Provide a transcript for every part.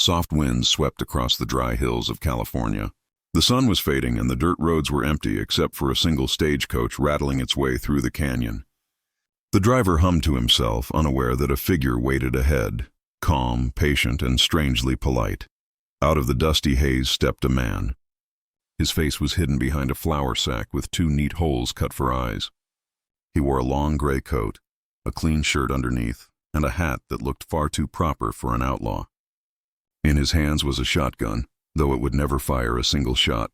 soft winds swept across the dry hills of California. The sun was fading and the dirt roads were empty except for a single stagecoach rattling its way through the canyon. The driver hummed to himself, unaware that a figure waited ahead, calm, patient, and strangely polite. Out of the dusty haze stepped a man. His face was hidden behind a flour sack with two neat holes cut for eyes. He wore a long gray coat, a clean shirt underneath, and a hat that looked far too proper for an outlaw. In his hands was a shotgun, though it would never fire a single shot.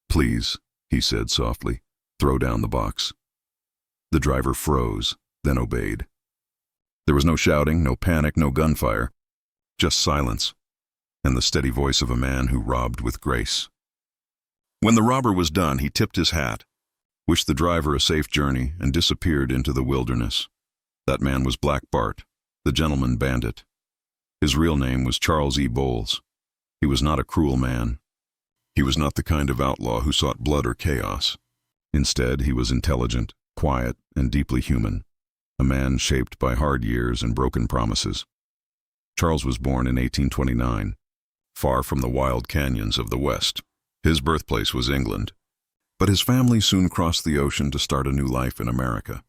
"Please," he said softly, "throw down the box." The driver froze, then obeyed. There was no shouting, no panic, no gunfire, just silence, and the steady voice of a man who robbed with grace. When the robber was done, he tipped his hat, wished the driver a safe journey, and disappeared into the wilderness. That man was Black Bart, the gentleman bandit. His real name was Charles E. Boles. He was not a cruel man. He was not the kind of outlaw who sought blood or chaos. Instead, he was intelligent, quiet, and deeply human, a man shaped by hard years and broken promises. Charles was born in 1829, far from the wild canyons of the West. His birthplace was England, but his family soon crossed the ocean to start a new life in America.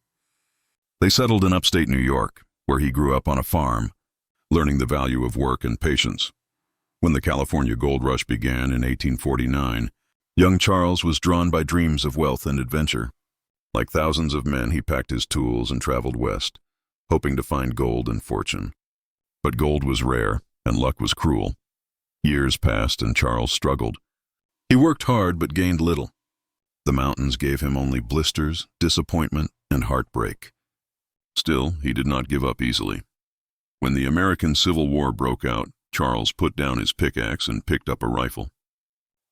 They settled in upstate New York, where he grew up on a farm, learning the value of work and patience. When the California gold rush began in 1849, young Charles was drawn by dreams of wealth and adventure. Like thousands of men, he packed his tools and traveled west, hoping to find gold and fortune. But gold was rare, and luck was cruel. Years passed, and Charles struggled. He worked hard, but gained little. The mountains gave him only blisters, disappointment, and heartbreak. Still, he did not give up easily. When the American Civil War broke out, Charles put down his pickaxe and picked up a rifle.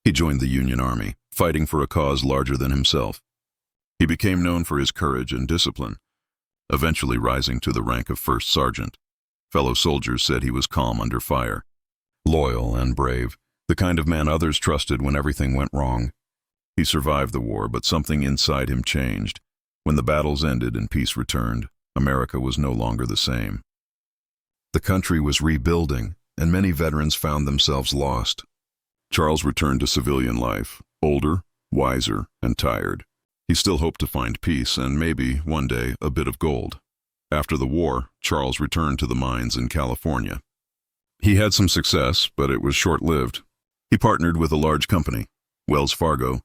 He joined the Union Army, fighting for a cause larger than himself. He became known for his courage and discipline, eventually rising to the rank of first sergeant. Fellow soldiers said he was calm under fire, loyal and brave, the kind of man others trusted when everything went wrong. He survived the war, but something inside him changed. When the battles ended and peace returned, America was no longer the same. The country was rebuilding, and many veterans found themselves lost. Charles returned to civilian life, older, wiser, and tired. He still hoped to find peace and maybe, one day, a bit of gold. After the war, Charles returned to the mines in California. He had some success, but it was short-lived. He partnered with a large company, Wells Fargo,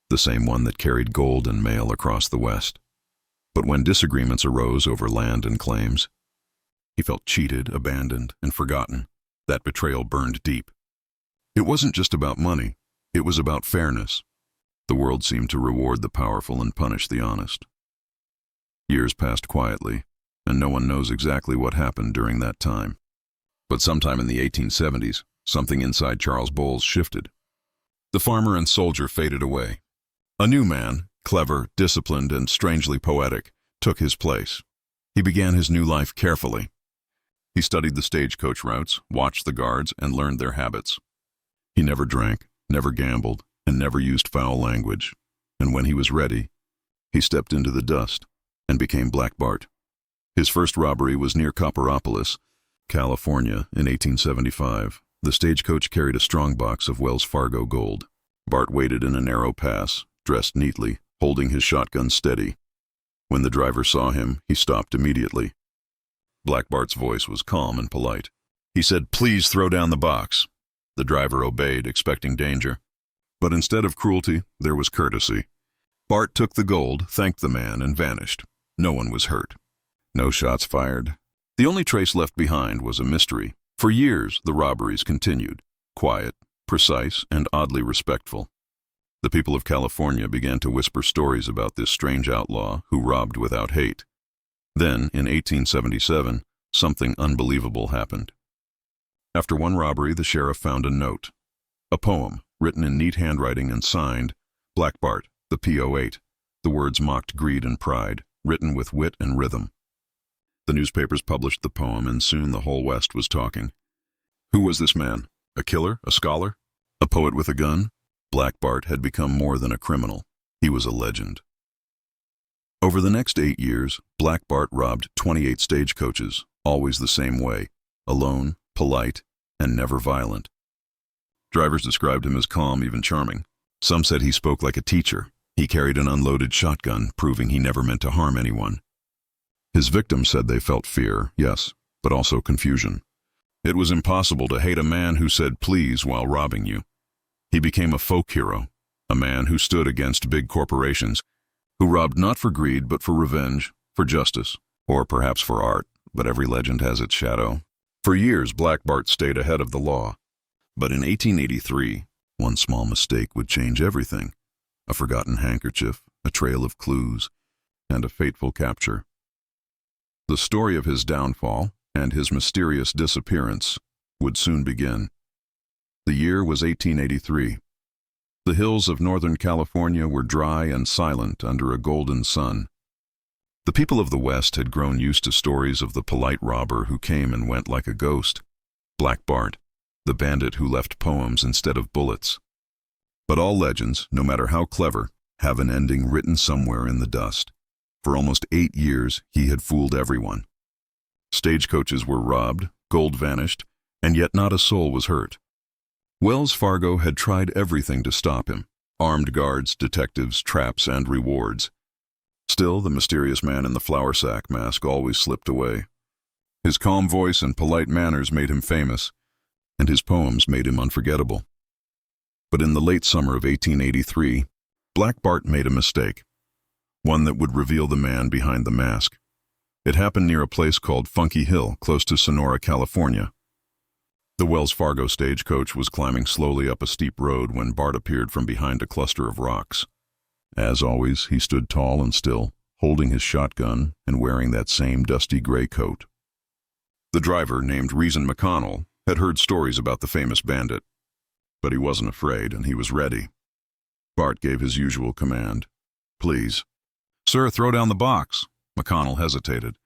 the same one that carried gold and mail across the West. But when disagreements arose over land and claims, he felt cheated, abandoned, and forgotten. That betrayal burned deep. It wasn't just about money, it was about fairness. The world seemed to reward the powerful and punish the honest. Years passed quietly, and no one knows exactly what happened during that time. But sometime in the 1870s, something inside Charles Boles shifted. The farmer and soldier faded away. A new man, clever, disciplined, and strangely poetic, took his place. He began his new life carefully. He studied the stagecoach routes, watched the guards, and learned their habits. He never drank, never gambled, and never used foul language. And when he was ready, he stepped into the dust and became Black Bart. His first robbery was near Copperopolis, California, in 1875. The stagecoach carried a strong box of Wells Fargo gold. Bart waited in a narrow pass, dressed neatly, holding his shotgun steady. When the driver saw him, he stopped immediately. Black Bart's voice was calm and polite. He said, "Please throw down the box." The driver obeyed, expecting danger. But instead of cruelty, there was courtesy. Bart took the gold, thanked the man, and vanished. No one was hurt. No shots fired. The only trace left behind was a mystery. For years, the robberies continued, quiet, precise, and oddly respectful. The people of California began to whisper stories about this strange outlaw who robbed without hate. Then, in 1877, something unbelievable happened. After one robbery, the sheriff found a note, a poem written in neat handwriting and signed, Black Bart, the P.O.8. The words mocked greed and pride, written with wit and rhythm. The newspapers published the poem, and soon the whole West was talking. Who was this man? A killer? A scholar? A poet with a gun? Black Bart had become more than a criminal. He was a legend. Over the next 8 years, Black Bart robbed 28 stagecoaches, always the same way, alone, polite, and never violent. Drivers described him as calm, even charming. Some said he spoke like a teacher. He carried an unloaded shotgun, proving he never meant to harm anyone. His victims said they felt fear, yes, but also confusion. It was impossible to hate a man who said please while robbing you. He became a folk hero, a man who stood against big corporations, who robbed not for greed but for revenge, for justice, or perhaps for art, but every legend has its shadow. For years, Black Bart stayed ahead of the law. But in 1883, one small mistake would change everything. A forgotten handkerchief, a trail of clues, and a fateful capture. The story of his downfall and his mysterious disappearance would soon begin. The year was 1883. The hills of Northern California were dry and silent under a golden sun. The people of the West had grown used to stories of the polite robber who came and went like a ghost, Black Bart, the bandit who left poems instead of bullets. But all legends, no matter how clever, have an ending written somewhere in the dust. For almost 8 years, he had fooled everyone. Stagecoaches were robbed, gold vanished, and yet not a soul was hurt. Wells Fargo had tried everything to stop him: armed guards, detectives, traps, and rewards. Still, the mysterious man in the flour sack mask always slipped away. His calm voice and polite manners made him famous, and his poems made him unforgettable. But in the late summer of 1883, Black Bart made a mistake, one that would reveal the man behind the mask. It happened near a place called Funky Hill, close to Sonora, California. The Wells Fargo stagecoach was climbing slowly up a steep road when Bart appeared from behind a cluster of rocks. As always, he stood tall and still, holding his shotgun and wearing that same dusty gray coat. The driver, named Reason McConnell, had heard stories about the famous bandit. But he wasn't afraid, and he was ready. Bart gave his usual command. "Please." "Sir, throw down the box." McConnell hesitated,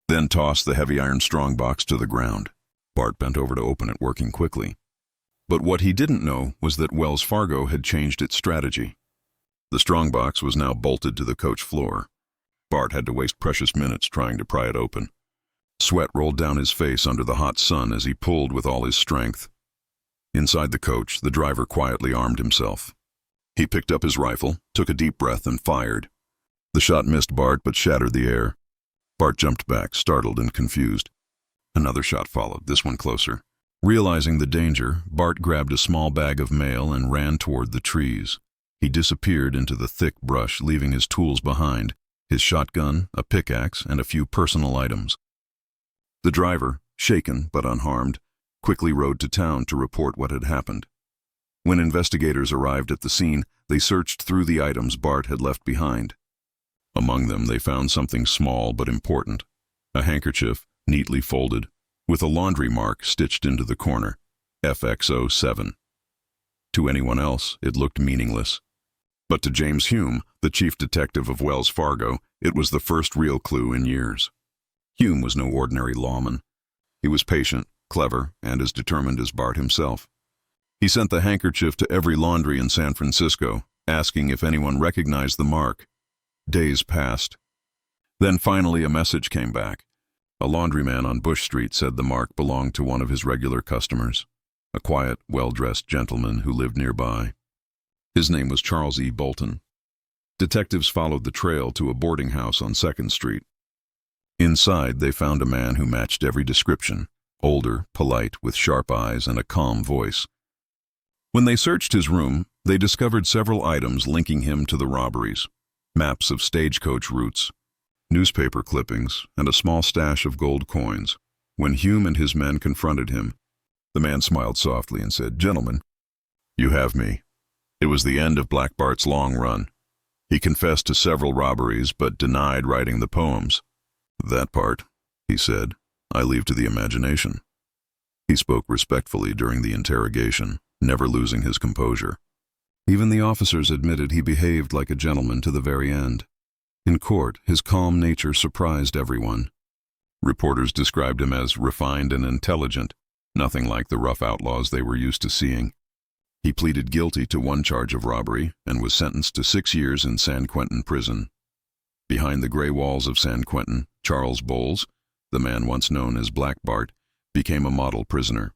then tossed the heavy iron strongbox to the ground. Bart bent over to open it, working quickly. But what he didn't know was that Wells Fargo had changed its strategy. The strongbox was now bolted to the coach floor. Bart had to waste precious minutes trying to pry it open. Sweat rolled down his face under the hot sun as he pulled with all his strength. Inside the coach, the driver quietly armed himself. He picked up his rifle, took a deep breath, and fired. The shot missed Bart but shattered the air. Bart jumped back, startled and confused. Another shot followed, this one closer. Realizing the danger, Bart grabbed a small bag of mail and ran toward the trees. He disappeared into the thick brush, leaving his tools behind: his shotgun, a pickaxe, and a few personal items. The driver, shaken but unharmed, quickly rode to town to report what had happened. When investigators arrived at the scene, they searched through the items Bart had left behind. Among them, they found something small but important: a handkerchief, neatly folded, with a laundry mark stitched into the corner, FX07. To anyone else, it looked meaningless. But to James Hume, the chief detective of Wells Fargo, it was the first real clue in years. Hume was no ordinary lawman. He was patient, clever, and as determined as Bart himself. He sent the handkerchief to every laundry in San Francisco, asking if anyone recognized the mark. Days passed. Then finally a message came back. A laundryman on Bush Street said the mark belonged to one of his regular customers, a quiet, well-dressed gentleman who lived nearby. His name was Charles E. Bolton. Detectives followed the trail to a boarding house on 2nd Street. Inside, they found a man who matched every description: older, polite, with sharp eyes and a calm voice. When they searched his room, they discovered several items linking him to the robberies: maps of stagecoach routes, newspaper clippings, and a small stash of gold coins. When Hume and his men confronted him, the man smiled softly and said, "Gentlemen, you have me." It was the end of Black Bart's long run. He confessed to several robberies, but denied writing the poems. "That part," he said, "I leave to the imagination." He spoke respectfully during the interrogation, never losing his composure. Even the officers admitted he behaved like a gentleman to the very end. In court, his calm nature surprised everyone. Reporters described him as refined and intelligent, nothing like the rough outlaws they were used to seeing. He pleaded guilty to one charge of robbery and was sentenced to 6 years in San Quentin prison. Behind the gray walls of San Quentin, Charles Boles, the man once known as Black Bart, became a model prisoner.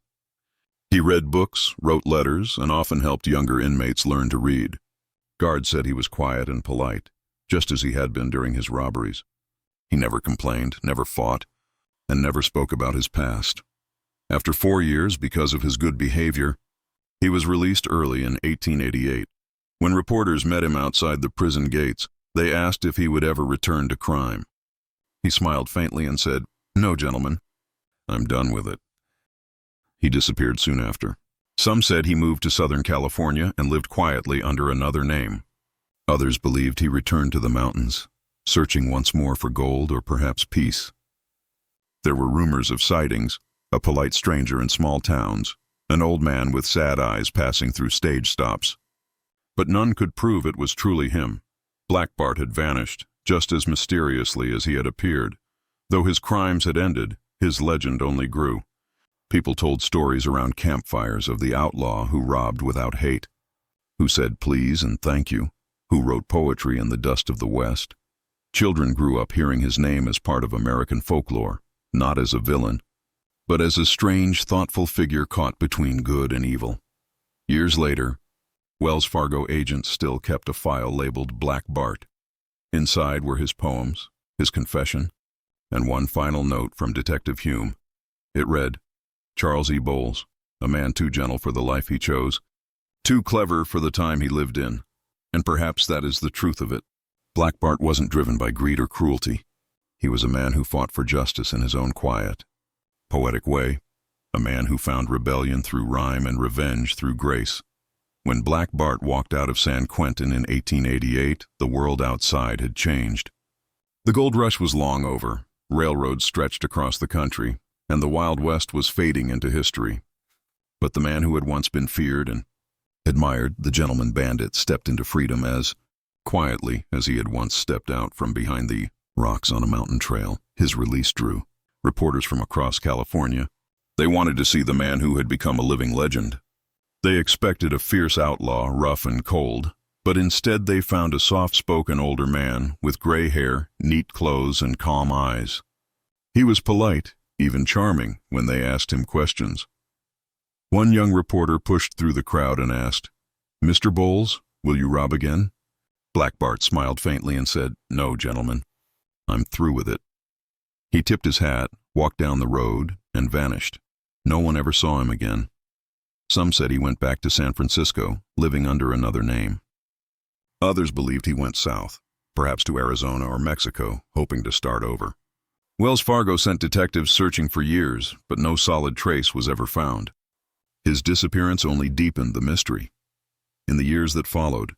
He read books, wrote letters, and often helped younger inmates learn to read. Guards said he was quiet and polite, just as he had been during his robberies. He never complained, never fought, and never spoke about his past. After 4 years, because of his good behavior, he was released early in 1888. When reporters met him outside the prison gates, they asked if he would ever return to crime. He smiled faintly and said, "No, gentlemen, I'm done with it." He disappeared soon after. Some said he moved to Southern California and lived quietly under another name. Others believed he returned to the mountains, searching once more for gold or perhaps peace. There were rumors of sightings, a polite stranger in small towns, an old man with sad eyes passing through stage stops. But none could prove it was truly him. Black Bart had vanished, just as mysteriously as he had appeared. Though his crimes had ended, his legend only grew. People told stories around campfires of the outlaw who robbed without hate, who said please and thank you, who wrote poetry in the dust of the West. Children grew up hearing his name as part of American folklore, not as a villain, but as a strange, thoughtful figure caught between good and evil. Years later, Wells Fargo agents still kept a file labeled Black Bart. Inside were his poems, his confession, and one final note from Detective Hume. It read, "Charles E. Boles, a man too gentle for the life he chose, too clever for the time he lived in, and perhaps that is the truth of it. Black Bart wasn't driven by greed or cruelty. He was a man who fought for justice in his own quiet, poetic way, a man who found rebellion through rhyme and revenge through grace. When Black Bart walked out of San Quentin in 1888, the world outside had changed. The gold rush was long over, railroads stretched across the country, and the Wild West was fading into history. But the man who had once been feared and admired, the gentleman bandit, stepped into freedom as quietly as he had once stepped out from behind the rocks on a mountain trail. His release drew reporters from across California. They wanted to see the man who had become a living legend. They expected a fierce outlaw, rough and cold, but instead they found a soft-spoken older man with gray hair, neat clothes, and calm eyes. He was polite, even charming, when they asked him questions. One young reporter pushed through the crowd and asked, "Mr. Boles, will you rob again?" Black Bart smiled faintly and said, "No, gentlemen, I'm through with it." He tipped his hat, walked down the road, and vanished. No one ever saw him again. Some said he went back to San Francisco, living under another name. Others believed he went south, perhaps to Arizona or Mexico, hoping to start over. Wells Fargo sent detectives searching for years, but no solid trace was ever found. His disappearance only deepened the mystery. In the years that followed,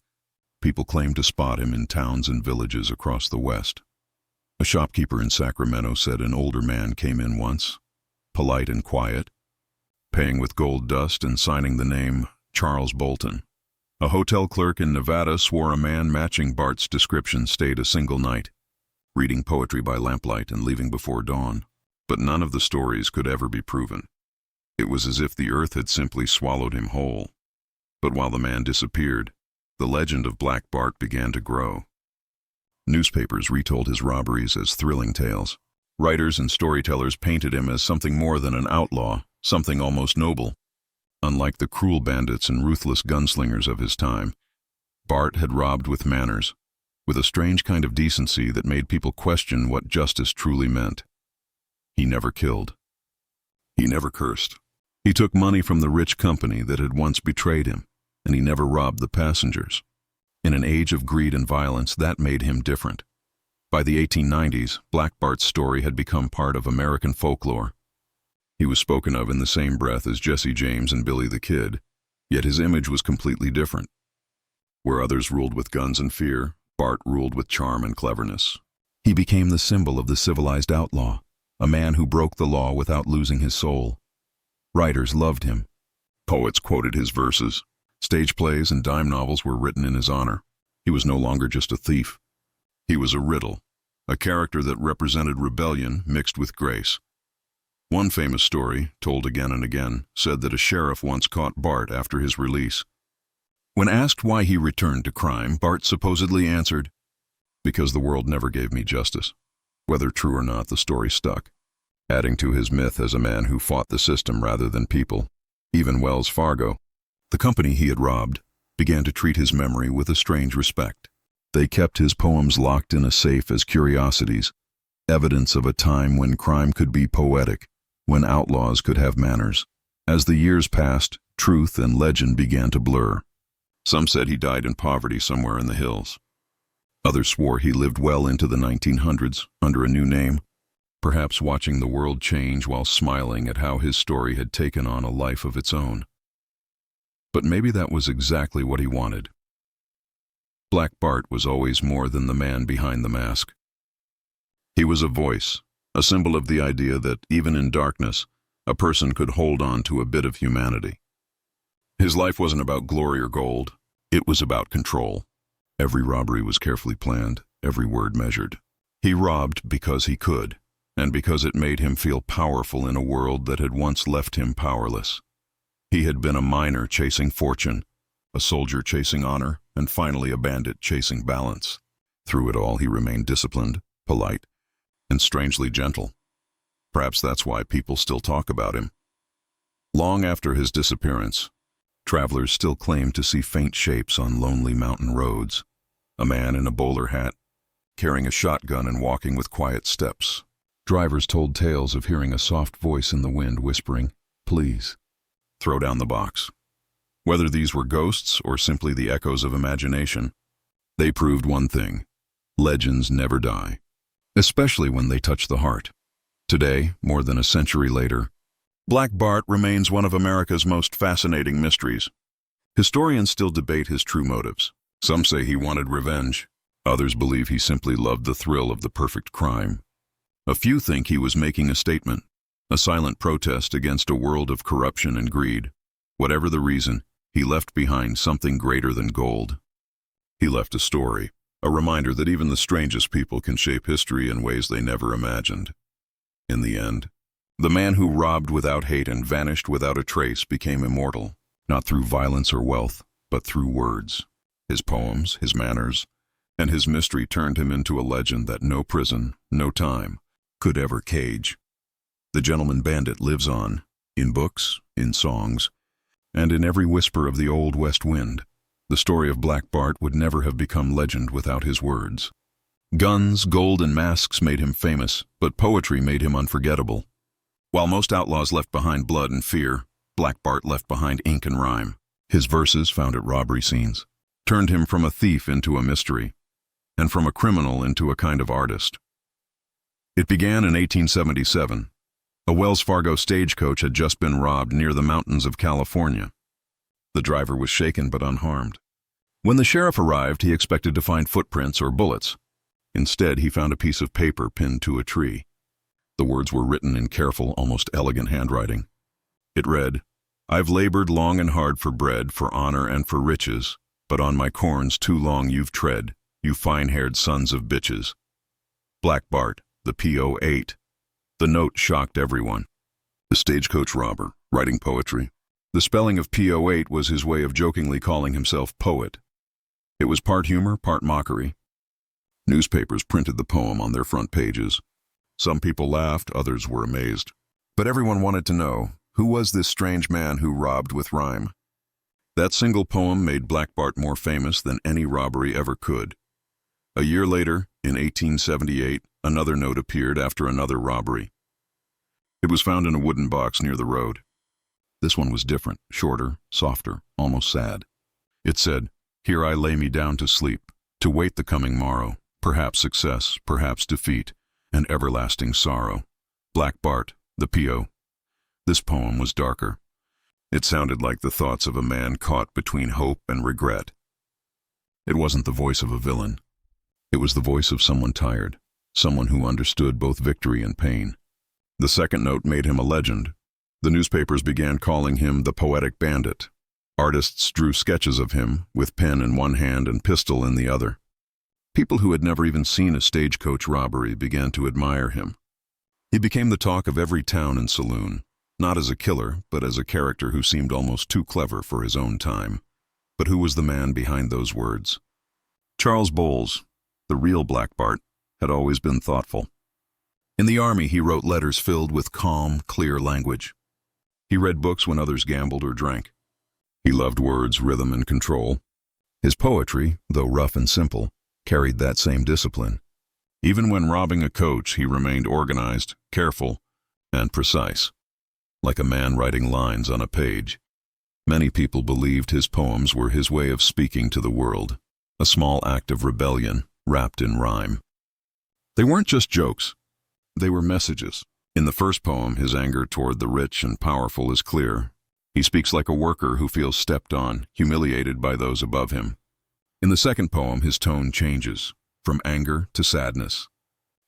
people claimed to spot him in towns and villages across the West. A shopkeeper in Sacramento said an older man came in once, polite and quiet, paying with gold dust and signing the name Charles Bolton. A hotel clerk in Nevada swore a man matching Bart's description stayed a single night, reading poetry by lamplight and leaving before dawn. But none of the stories could ever be proven. It was as if the earth had simply swallowed him whole. But while the man disappeared, the legend of Black Bart began to grow. Newspapers retold his robberies as thrilling tales. Writers and storytellers painted him as something more than an outlaw, something almost noble. Unlike the cruel bandits and ruthless gunslingers of his time, Bart had robbed with manners, with a strange kind of decency that made people question what justice truly meant. He never killed. He never cursed. He took money from the rich company that had once betrayed him, and he never robbed the passengers. In an age of greed and violence, that made him different. By the 1890s, Black Bart's story had become part of American folklore. He was spoken of in the same breath as Jesse James and Billy the Kid, yet his image was completely different. Where others ruled with guns and fear, Bart ruled with charm and cleverness. He became the symbol of the civilized outlaw, a man who broke the law without losing his soul. Writers loved him. Poets quoted his verses. Stage plays and dime novels were written in his honor. He was no longer just a thief. He was a riddle, a character that represented rebellion mixed with grace. One famous story, told again and again, said that a sheriff once caught Bart after his release. When asked why he returned to crime, Bart supposedly answered, "Because the world never gave me justice." Whether true or not, the story stuck, adding to his myth as a man who fought the system rather than people. Even Wells Fargo, the company he had robbed, began to treat his memory with a strange respect. They kept his poems locked in a safe as curiosities, evidence of a time when crime could be poetic, when outlaws could have manners. As the years passed, truth and legend began to blur. Some said he died in poverty somewhere in the hills. Others swore he lived well into the 1900s under a new name, perhaps watching the world change while smiling at how his story had taken on a life of its own. But maybe that was exactly what he wanted. Black Bart was always more than the man behind the mask. He was a voice, a symbol of the idea that, even in darkness, a person could hold on to a bit of humanity. His life wasn't about glory or gold. It was about control. Every robbery was carefully planned, every word measured. He robbed because he could, and because it made him feel powerful in a world that had once left him powerless. He had been a miner chasing fortune, a soldier chasing honor, and finally a bandit chasing balance. Through it all, he remained disciplined, polite, and strangely gentle. Perhaps that's why people still talk about him. Long after his disappearance, travelers still claimed to see faint shapes on lonely mountain roads. A man in a bowler hat, carrying a shotgun and walking with quiet steps. Drivers told tales of hearing a soft voice in the wind whispering, "Please, throw down the box." Whether these were ghosts or simply the echoes of imagination, they proved one thing: legends never die, especially when they touch the heart. Today, more than a century later, Black Bart remains one of America's most fascinating mysteries. Historians still debate his true motives. Some say he wanted revenge. Others believe he simply loved the thrill of the perfect crime. A few think he was making a statement, a silent protest against a world of corruption and greed. Whatever the reason, he left behind something greater than gold. He left a story, a reminder that even the strangest people can shape history in ways they never imagined. In the end, the man who robbed without hate and vanished without a trace became immortal, not through violence or wealth, but through words. His poems, his manners, and his mystery turned him into a legend that no prison, no time, could ever cage. The gentleman bandit lives on, in books, in songs, and in every whisper of the old west wind. The story of Black Bart would never have become legend without his words. Guns, gold, and masks made him famous, but poetry made him unforgettable. While most outlaws left behind blood and fear, Black Bart left behind ink and rhyme. His verses, found at robbery scenes, turned him from a thief into a mystery, and from a criminal into a kind of artist. It began in 1877. A Wells Fargo stagecoach had just been robbed near the mountains of California. The driver was shaken but unharmed. When the sheriff arrived, he expected to find footprints or bullets. Instead, he found a piece of paper pinned to a tree. The words were written in careful, almost elegant handwriting. It read, "I've labored long and hard for bread, for honor and for riches, but on my corns too long you've tread, you fine-haired sons of bitches." Black Bart, the P.O.8. The note shocked everyone. The stagecoach robber, writing poetry. The spelling of P.O.8 was his way of jokingly calling himself poet. It was part humor, part mockery. Newspapers printed the poem on their front pages. Some people laughed, others were amazed. But everyone wanted to know, who was this strange man who robbed with rhyme? That single poem made Black Bart more famous than any robbery ever could. A year later, in 1878, another note appeared after another robbery. It was found in a wooden box near the road. This one was different, shorter, softer, almost sad. It said, "Here I lay me down to sleep, to wait the coming morrow, perhaps success, perhaps defeat, and everlasting sorrow. Black Bart, the P.O." This poem was darker. It sounded like the thoughts of a man caught between hope and regret. It wasn't the voice of a villain. It was the voice of someone tired, someone who understood both victory and pain. The second note made him a legend. The newspapers began calling him the Poetic Bandit. Artists drew sketches of him, with pen in one hand and pistol in the other. People who had never even seen a stagecoach robbery began to admire him. He became the talk of every town and saloon, not as a killer, but as a character who seemed almost too clever for his own time. But who was the man behind those words? Charles Boles, the real Black Bart, had always been thoughtful. In the army, he wrote letters filled with calm, clear language. He read books when others gambled or drank. He loved words, rhythm, and control. His poetry, though rough and simple, carried that same discipline. Even when robbing a coach, he remained organized, careful, and precise, like a man writing lines on a page. Many people believed his poems were his way of speaking to the world, a small act of rebellion wrapped in rhyme. They weren't just jokes. They were messages. In the first poem, his anger toward the rich and powerful is clear. He speaks like a worker who feels stepped on, humiliated by those above him. In the second poem, his tone changes, from anger to sadness.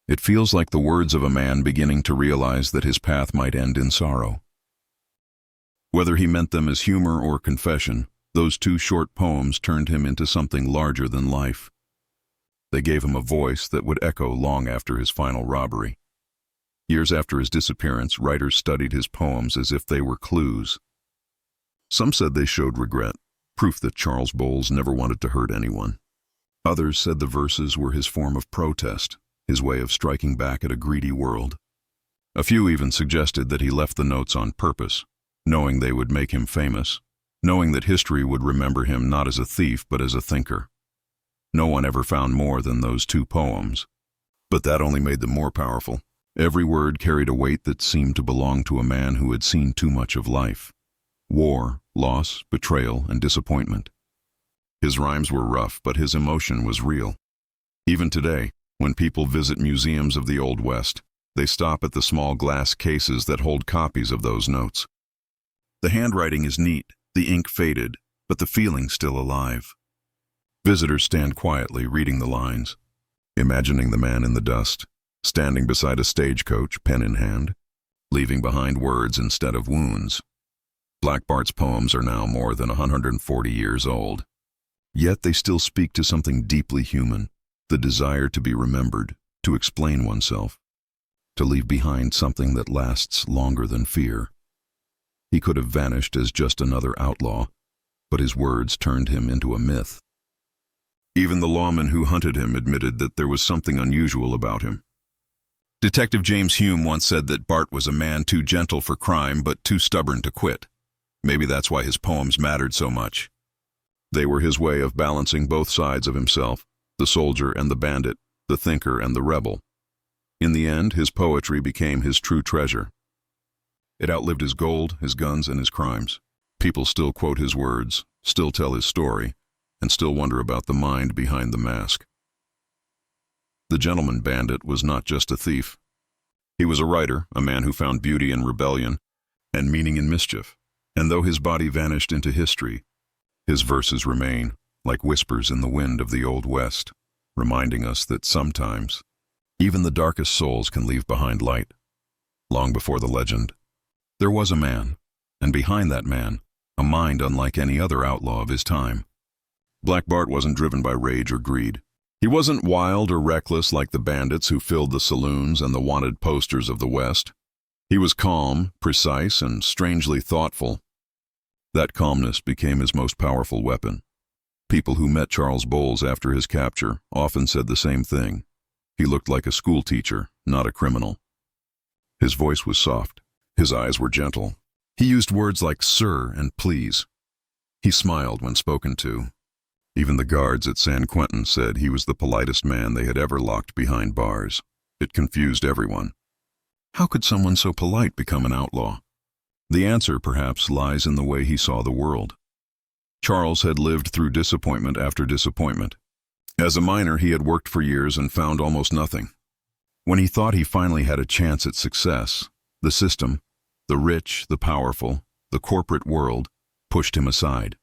It feels like the words of a man beginning to realize that his path might end in sorrow. Whether he meant them as humor or confession, those two short poems turned him into something larger than life. They gave him a voice that would echo long after his final robbery. Years after his disappearance, writers studied his poems as if they were clues. Some said they showed regret, proof that Charles Boles never wanted to hurt anyone. Others said the verses were his form of protest, his way of striking back at a greedy world. A few even suggested that he left the notes on purpose, knowing they would make him famous, knowing that history would remember him not as a thief but as a thinker. No one ever found more than those two poems, but that only made them more powerful. Every word carried a weight that seemed to belong to a man who had seen too much of life. War, loss, betrayal, and disappointment. His rhymes were rough, but his emotion was real. Even today, when people visit museums of the Old West, they stop at the small glass cases that hold copies of those notes. The handwriting is neat, the ink faded, but the feeling still alive. Visitors stand quietly reading the lines, imagining the man in the dust, standing beside a stagecoach, pen in hand, leaving behind words instead of wounds. Black Bart's poems are now more than 140 years old. Yet they still speak to something deeply human, the desire to be remembered, to explain oneself, to leave behind something that lasts longer than fear. He could have vanished as just another outlaw, but his words turned him into a myth. Even the lawman who hunted him admitted that there was something unusual about him. Detective James Hume once said that Bart was a man too gentle for crime but too stubborn to quit. Maybe that's why his poems mattered so much. They were his way of balancing both sides of himself, the soldier and the bandit, the thinker and the rebel. In the end, his poetry became his true treasure. It outlived his gold, his guns, and his crimes. People still quote his words, still tell his story, and still wonder about the mind behind the mask. The gentleman bandit was not just a thief. He was a writer, a man who found beauty in rebellion and meaning in mischief. And though his body vanished into history, his verses remain, like whispers in the wind of the Old West, reminding us that sometimes, even the darkest souls can leave behind light. Long before the legend, there was a man, and behind that man, a mind unlike any other outlaw of his time. Black Bart wasn't driven by rage or greed. He wasn't wild or reckless like the bandits who filled the saloons and the wanted posters of the West. He was calm, precise, and strangely thoughtful. That calmness became his most powerful weapon. People who met Charles Boles after his capture often said the same thing. He looked like a schoolteacher, not a criminal. His voice was soft. His eyes were gentle. He used words like sir and please. He smiled when spoken to. Even the guards at San Quentin said he was the politest man they had ever locked behind bars. It confused everyone. How could someone so polite become an outlaw? The answer, perhaps, lies in the way he saw the world. Charles had lived through disappointment after disappointment. As a miner, he had worked for years and found almost nothing. When he thought he finally had a chance at success, the system, the rich, the powerful, the corporate world, pushed him aside.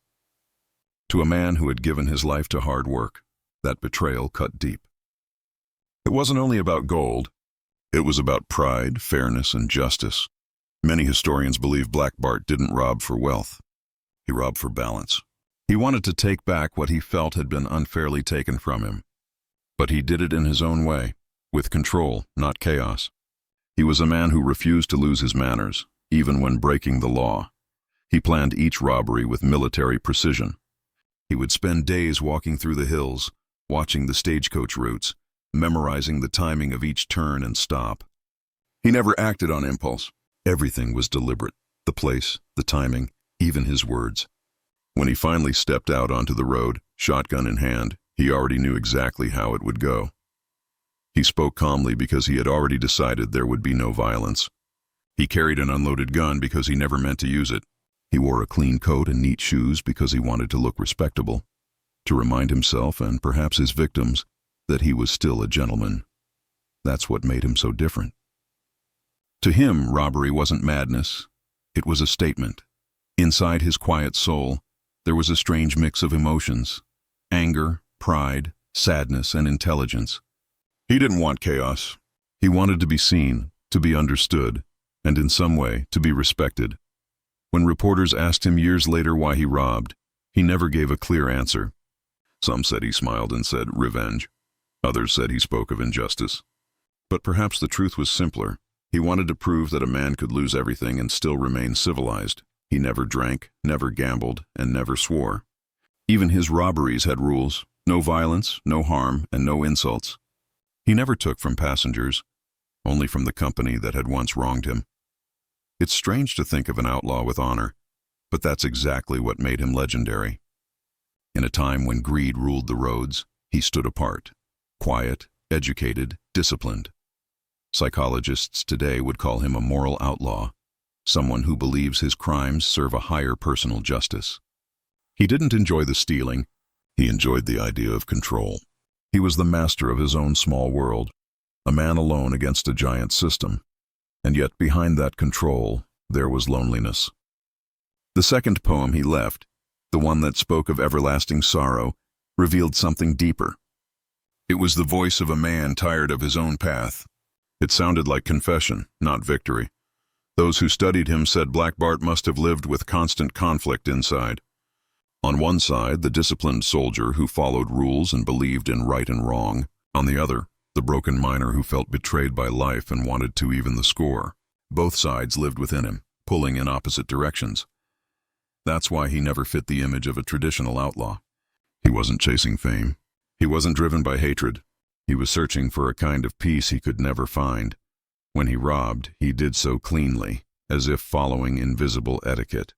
To a man who had given his life to hard work, that betrayal cut deep. It wasn't only about gold. It was about pride, fairness, and justice. Many historians believe Black Bart didn't rob for wealth. He robbed for balance. He wanted to take back what he felt had been unfairly taken from him. But he did it in his own way, with control, not chaos. He was a man who refused to lose his manners, even when breaking the law. He planned each robbery with military precision. He would spend days walking through the hills, watching the stagecoach routes, memorizing the timing of each turn and stop. He never acted on impulse. Everything was deliberate. The place, the timing, even his words. When he finally stepped out onto the road, shotgun in hand, he already knew exactly how it would go. He spoke calmly because he had already decided there would be no violence. He carried an unloaded gun because he never meant to use it. He wore a clean coat and neat shoes because he wanted to look respectable, to remind himself and perhaps his victims that he was still a gentleman. That's what made him so different. To him, robbery wasn't madness. It was a statement. Inside his quiet soul, there was a strange mix of emotions: anger, pride, sadness, and intelligence. He didn't want chaos. He wanted to be seen, to be understood, and in some way, to be respected. When reporters asked him years later why he robbed, he never gave a clear answer. Some said he smiled and said revenge. Others said he spoke of injustice. But perhaps the truth was simpler. He wanted to prove that a man could lose everything and still remain civilized. He never drank, never gambled, and never swore. Even his robberies had rules: no violence, no harm, and no insults. He never took from passengers, only from the company that had once wronged him. It's strange to think of an outlaw with honor, but that's exactly what made him legendary. In a time when greed ruled the roads, he stood apart, quiet, educated, disciplined. Psychologists today would call him a moral outlaw, someone who believes his crimes serve a higher personal justice. He didn't enjoy the stealing. He enjoyed the idea of control. He was the master of his own small world, a man alone against a giant system. And yet behind that control, there was loneliness. The second poem he left, the one that spoke of everlasting sorrow, revealed something deeper. It was the voice of a man tired of his own path. It sounded like confession, not victory. Those who studied him said Black Bart must have lived with constant conflict inside. On one side, the disciplined soldier who followed rules and believed in right and wrong. On the other, the broken miner who felt betrayed by life and wanted to even the score. Both sides lived within him, pulling in opposite directions. That's why he never fit the image of a traditional outlaw. He wasn't chasing fame. He wasn't driven by hatred. He was searching for a kind of peace he could never find. When he robbed, he did so cleanly, as if following invisible etiquette.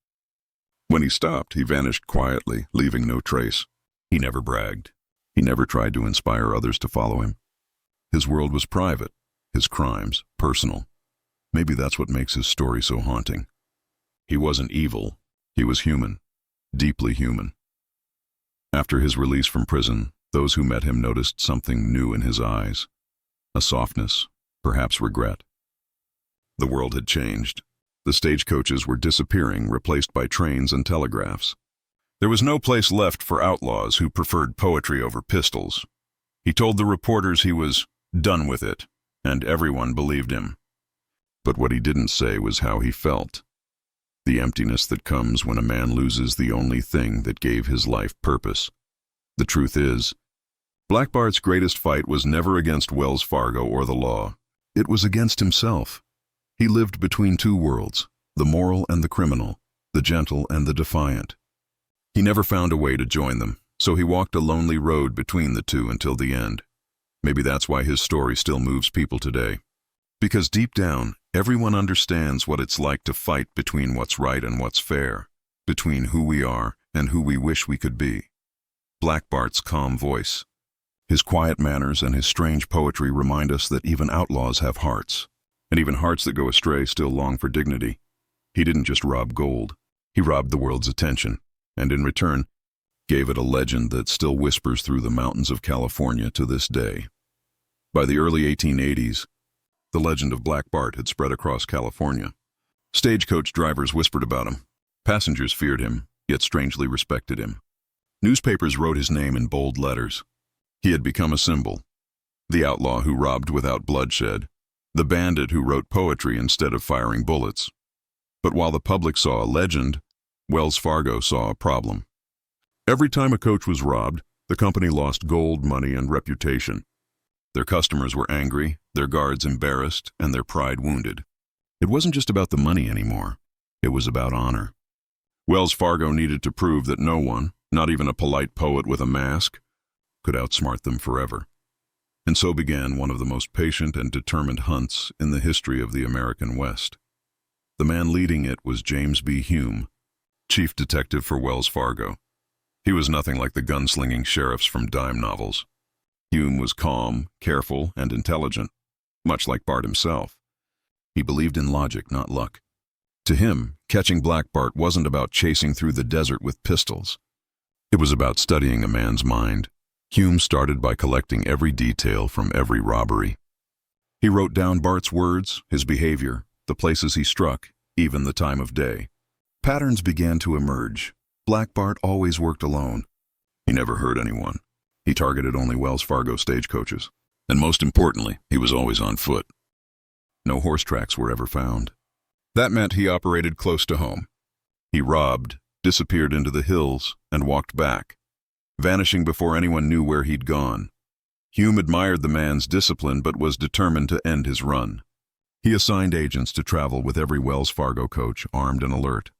When he stopped, he vanished quietly, leaving no trace. He never bragged. He never tried to inspire others to follow him. His world was private, his crimes personal. Maybe that's what makes his story so haunting. He wasn't evil. He was human, deeply human. After his release from prison, those who met him noticed something new in his eyes. A softness, perhaps regret. The world had changed. The stagecoaches were disappearing, replaced by trains and telegraphs. There was no place left for outlaws who preferred poetry over pistols. He told the reporters he was done with it, and everyone believed him. But what he didn't say was how he felt. The emptiness that comes when a man loses the only thing that gave his life purpose. The truth is, Black Bart's greatest fight was never against Wells Fargo or the law. It was against himself. He lived between two worlds, the moral and the criminal, the gentle and the defiant. He never found a way to join them, so he walked a lonely road between the two until the end. Maybe that's why his story still moves people today. Because deep down, everyone understands what it's like to fight between what's right and what's fair, between who we are and who we wish we could be. Black Bart's calm voice, his quiet manners, and his strange poetry remind us that even outlaws have hearts, and even hearts that go astray still long for dignity. He didn't just rob gold. He robbed the world's attention, and in return, gave it a legend that still whispers through the mountains of California to this day. By the early 1880s, the legend of Black Bart had spread across California. Stagecoach drivers whispered about him. Passengers feared him, yet strangely respected him. Newspapers wrote his name in bold letters. He had become a symbol. The outlaw who robbed without bloodshed. The bandit who wrote poetry instead of firing bullets. But while the public saw a legend, Wells Fargo saw a problem. Every time a coach was robbed, the company lost gold, money, and reputation. Their customers were angry, their guards embarrassed, and their pride wounded. It wasn't just about the money anymore. It was about honor. Wells Fargo needed to prove that no one, not even a polite poet with a mask, could outsmart them forever. And so began one of the most patient and determined hunts in the history of the American West. The man leading it was James B. Hume, chief detective for Wells Fargo. He was nothing like the gunslinging sheriffs from dime novels. Hume was calm, careful, and intelligent, much like Bart himself. He believed in logic, not luck. To him, catching Black Bart wasn't about chasing through the desert with pistols. It was about studying a man's mind. Hume started by collecting every detail from every robbery. He wrote down Bart's words, his behavior, the places he struck, even the time of day. Patterns began to emerge. Black Bart always worked alone. He never hurt anyone. He targeted only Wells Fargo stagecoaches. And most importantly, he was always on foot. No horse tracks were ever found. That meant he operated close to home. He robbed, disappeared into the hills, and walked back, vanishing before anyone knew where he'd gone. Hume admired the man's discipline but was determined to end his run. He assigned agents to travel with every Wells Fargo coach, armed and alert.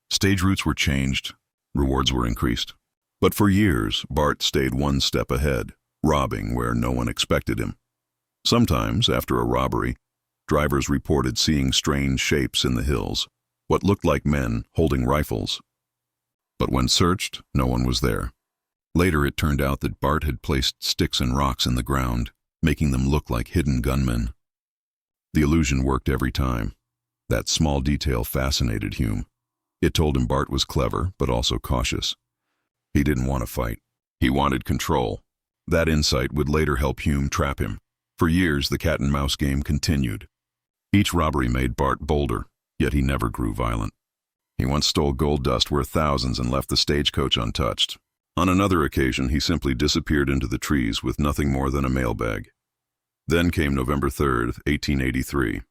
Stage routes were changed, rewards were increased. But for years, Bart stayed one step ahead, robbing where no one expected him. Sometimes, after a robbery, drivers reported seeing strange shapes in the hills, what looked like men holding rifles. But when searched, no one was there. Later it turned out that Bart had placed sticks and rocks in the ground, making them look like hidden gunmen. The illusion worked every time. That small detail fascinated Hume. It told him Bart was clever, but also cautious. He didn't want to fight. He wanted control. That insight would later help Hume trap him. For years, the cat-and-mouse game continued. Each robbery made Bart bolder, yet he never grew violent. He once stole gold dust worth thousands and left the stagecoach untouched. On another occasion, he simply disappeared into the trees with nothing more than a mailbag. Then came November 3rd, 1883.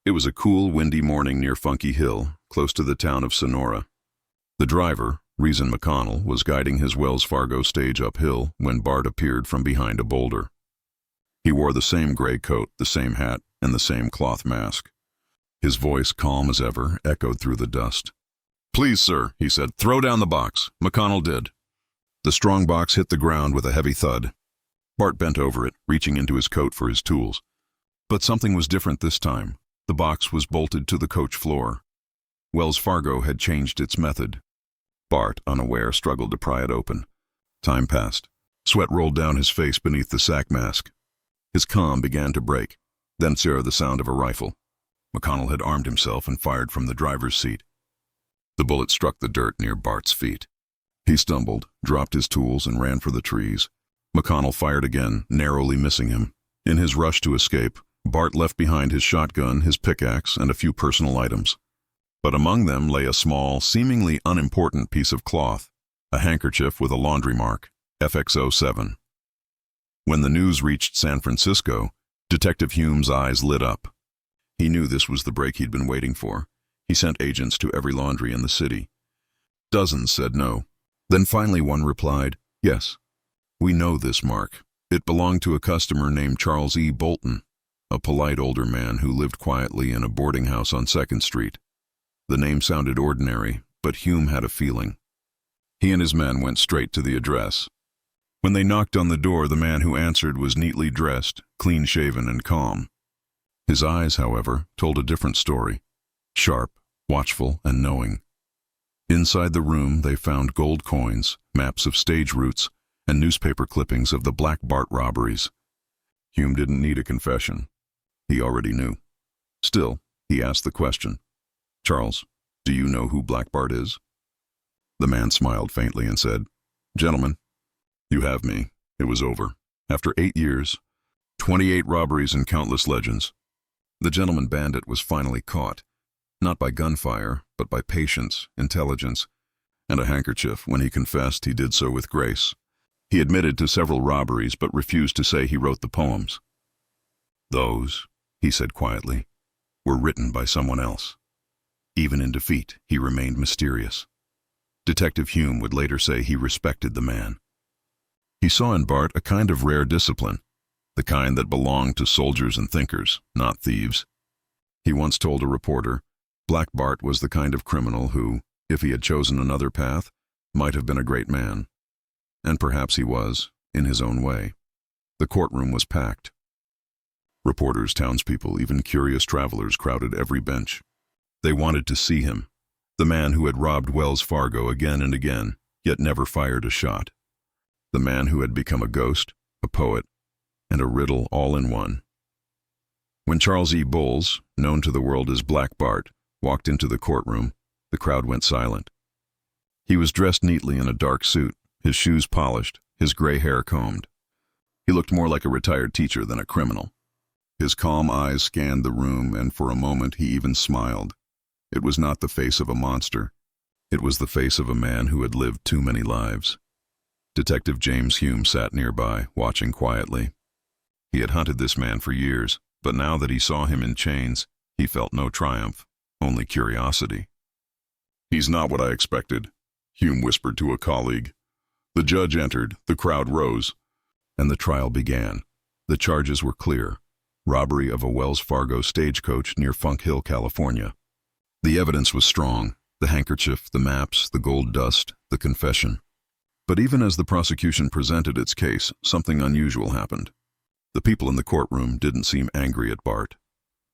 It was a cool, windy morning near Funky Hill, close to the town of Sonora. The driver, Reason McConnell, was guiding his Wells Fargo stage uphill when Bart appeared from behind a boulder. He wore the same gray coat, the same hat, and the same cloth mask. His voice, calm as ever, echoed through the dust. "Please, sir," he said, "throw down the box." McConnell did. The strong box hit the ground with a heavy thud. Bart bent over it, reaching into his coat for his tools. But something was different this time. The box was bolted to the coach floor. Wells Fargo had changed its method. Bart, unaware, struggled to pry it open. Time passed. Sweat rolled down his face beneath the sack mask. His calm began to break. Then the sound of a rifle. McConnell had armed himself and fired from the driver's seat. The bullet struck the dirt near Bart's feet. He stumbled, dropped his tools, and ran for the trees. McConnell fired again, narrowly missing him. In his rush to escape, Bart left behind his shotgun, his pickaxe, and a few personal items. But among them lay a small, seemingly unimportant piece of cloth, a handkerchief with a laundry mark, FX07. When the news reached San Francisco, Detective Hume's eyes lit up. He knew this was the break he'd been waiting for. He sent agents to every laundry in the city. Dozens said no. Then finally one replied, "Yes, we know this mark. It belonged to a customer named Charles E. Bolton, a polite older man who lived quietly in a boarding house on 2nd Street. The name sounded ordinary, but Hume had a feeling. He and his men went straight to the address. When they knocked on the door, the man who answered was neatly dressed, clean-shaven, and calm. His eyes, however, told a different story, sharp, watchful, and knowing. Inside the room, they found gold coins, maps of stage routes, and newspaper clippings of the Black Bart robberies. Hume didn't need a confession. He already knew. Still, he asked the question, "Charles, do you know who Black Bart is?" The man smiled faintly and said, "Gentlemen, you have me. It was over. After 8 years, 28 robberies and countless legends. The gentleman bandit was finally caught, not by gunfire, but by patience, intelligence, and a handkerchief. When he confessed, he did so with grace. He admitted to several robberies, but refused to say he wrote the poems. Those, he said quietly, were written by someone else. Even in defeat, he remained mysterious. Detective Hume would later say he respected the man. He saw in Bart a kind of rare discipline, the kind that belonged to soldiers and thinkers, not thieves. He once told a reporter, Black Bart was the kind of criminal who, if he had chosen another path, might have been a great man. And perhaps he was, in his own way. The courtroom was packed. Reporters, townspeople, even curious travelers crowded every bench. They wanted to see him, the man who had robbed Wells Fargo again and again, yet never fired a shot. The man who had become a ghost, a poet, and a riddle all in one. When Charles E. Boles, known to the world as Black Bart, walked into the courtroom, the crowd went silent. He was dressed neatly in a dark suit, his shoes polished, his gray hair combed. He looked more like a retired teacher than a criminal. His calm eyes scanned the room, and for a moment he even smiled. It was not the face of a monster. It was the face of a man who had lived too many lives. Detective James Hume sat nearby, watching quietly. He had hunted this man for years, but now that he saw him in chains, he felt no triumph, only curiosity. "He's not what I expected," Hume whispered to a colleague. The judge entered, the crowd rose, and the trial began. The charges were clear: robbery of a Wells Fargo stagecoach near Funk Hill, California. The evidence was strong: the handkerchief, the maps, the gold dust, the confession. But even as the prosecution presented its case, something unusual happened. The people in the courtroom didn't seem angry at Bart.